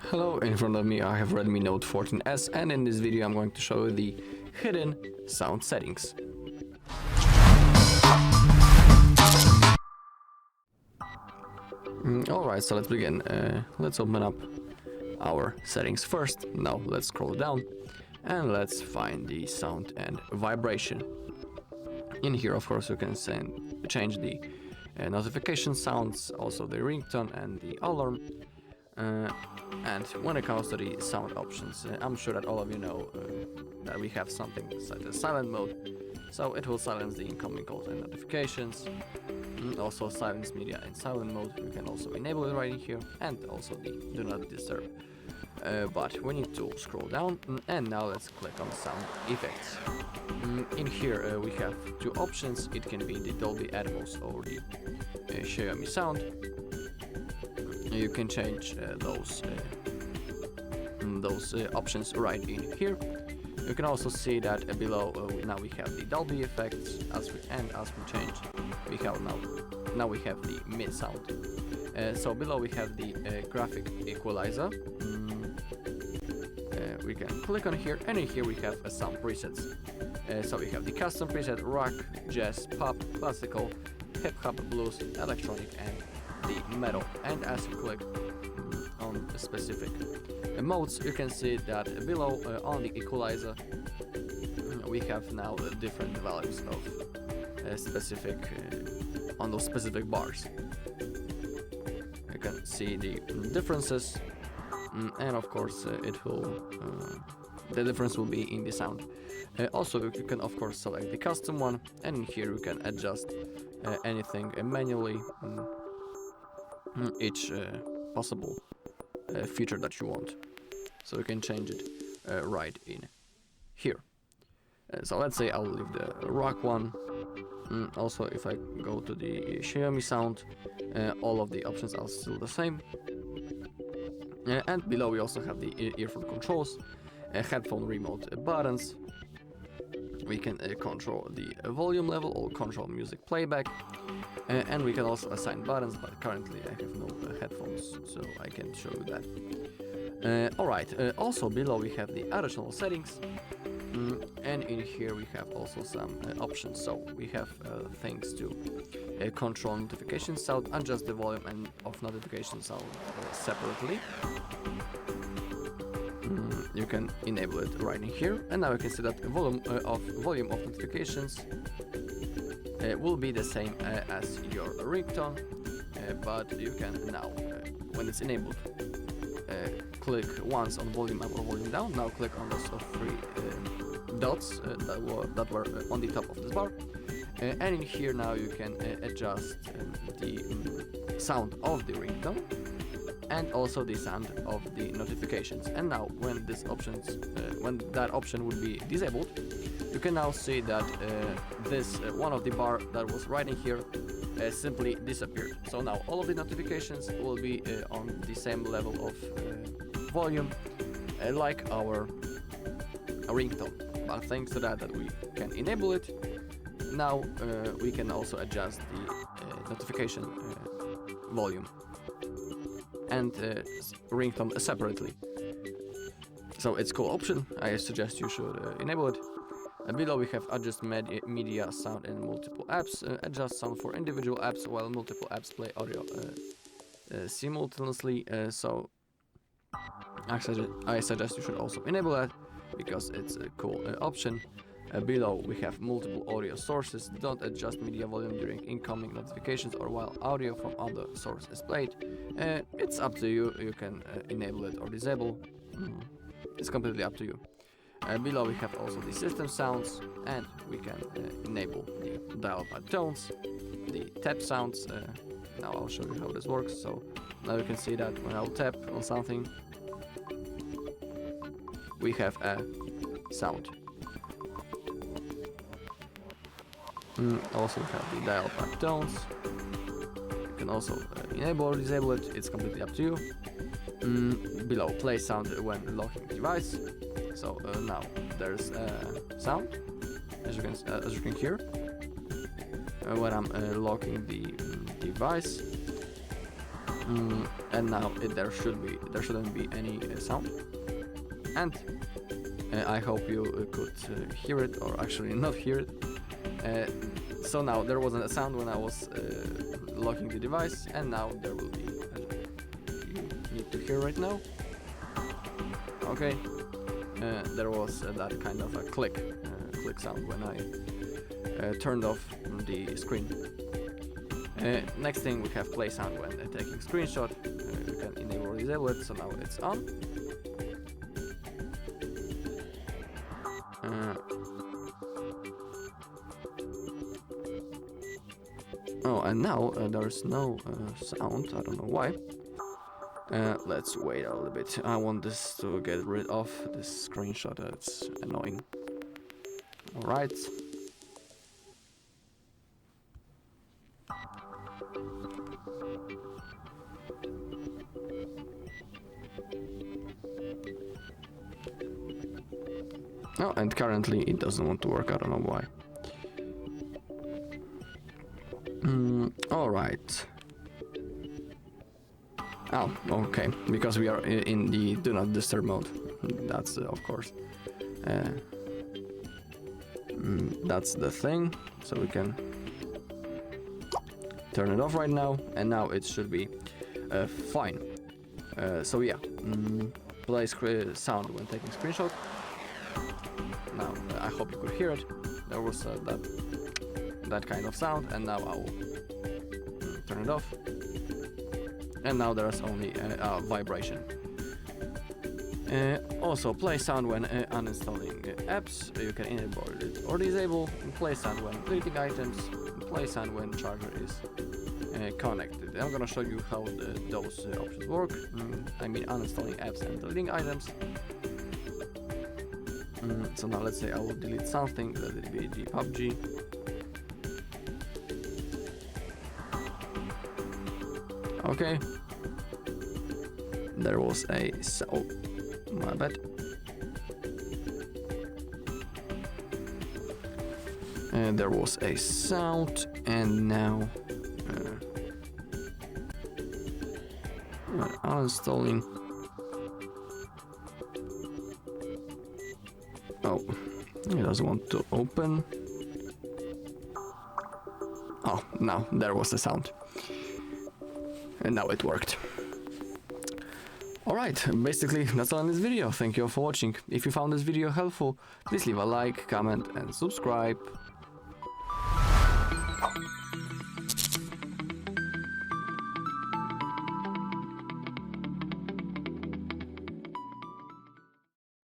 Hello, in front of me I have Redmi Note 14S, and in this video I'm going to show you the hidden sound settings. Alright, so let's begin. Let's open up our settings first. Now let's scroll down and let's find the sound and vibration. In here, of course, you can change the notification sounds, also the ringtone and the alarm. And when it comes to the sound options, I'm sure that all of you know that we have something such as silent mode, so it will silence the incoming calls and notifications. Also silence media in silent mode, you can also enable it right in here, and also the do not disturb. But we need to scroll down, and now let's click on sound effects. In here we have two options. It can be the Dolby Atmos or the Xiaomi sound. You can change those options right in here. You can also see that below now we have the Dolby effects, as we change, we have now we have the mid sound. So below we have the graphic equalizer. We can click on here, and in here we have some presets. So we have the custom preset, rock, jazz, pop, classical, hip hop, blues, electronic, and the metal. And as you click on specific modes, you can see that below on the equalizer we have now different values of specific on those specific bars. You can see the differences, and of course the difference will be in the sound. Also, you can of course select the custom one, and in here you can adjust anything manually, each possible feature that you want, so you can change it right in here. So let's say I'll leave the rock one. Also, if I go to the Xiaomi sound, all of the options are still the same. And below we also have the earphone controls, headphone remote buttons. We can control the volume level or control music playback, and we can also assign buttons, but currently I have no headphones, so I can show you that. Alright, also below we have the additional settings, and in here we have also some options. So we have things to control notification sound, adjust the volume and of notification sound separately. You can enable it right in here, and now you can see that volume of notifications will be the same as your ringtone, but you can now, when it's enabled, click once on volume up or volume down. Now click on those three dots that were on the top of this bar, and in here now you can adjust the sound of the ringtone and also the sound of the notifications. And now when when that option would be disabled, you can now see that this one of the bar that was right in here simply disappeared. So now all of the notifications will be on the same level of volume like our ringtone. But thanks to that we can enable it, now we can also adjust the notification volume and ringtone separately. So it's a cool option. I suggest you should enable it. Below we have adjust media sound in multiple apps, adjust sound for individual apps while multiple apps play audio simultaneously. So I suggest you should also enable that, because it's a cool option. Below we have multiple audio sources. Don't adjust media volume during incoming notifications or while audio from other source is played. It's up to you. You can enable it or disable. It's completely up to you. Below we have also the system sounds, and we can enable the dial-pad tones, the tap sounds. Now I'll show you how this works. So now you can see that when I'll tap on something, we have a sound. Also we have the dial-pad tones. You can also enable or disable it. It's completely up to you. Below play sound when locking device. So now there's sound, as you can hear, when I'm locking the device. And now there shouldn't be any sound. And I hope you could hear it, or actually not hear it. So now there wasn't a sound when I was locking the device, and now there will be. You need to hear right now. Okay, there was that kind of a click sound when I turned off the screen. Next thing, we have play sound when taking screenshot. You can enable or disable it, so now it's on. Oh, and now there's no sound. I don't know why. Let's wait a little bit. I want this to get rid of this screenshot. It's annoying. All right. Oh, and currently it doesn't want to work. I don't know why. All right. Oh, okay. Because we are in the do not disturb mode. That's of course. That's the thing. So we can turn it off right now, and now it should be fine. So yeah, play sound when taking screenshot. Now I hope you could hear it. There was that kind of sound, and now I'll turn it off. And now there's only a vibration. Also, play sound when uninstalling apps. You can enable it or disable. Play sound when deleting items. Play sound when charger is connected. I'm gonna show you how those options work. I mean, uninstalling apps and deleting items. So now let's say I will delete something. Let it be the PUBG. Okay. There was a my bad. And there was a sound, and now uninstalling. Oh, it doesn't want to open. Oh, now there was the sound. And now it worked. Alright, basically that's all in this video. Thank you all for watching. If you found this video helpful, please leave a like, comment and subscribe.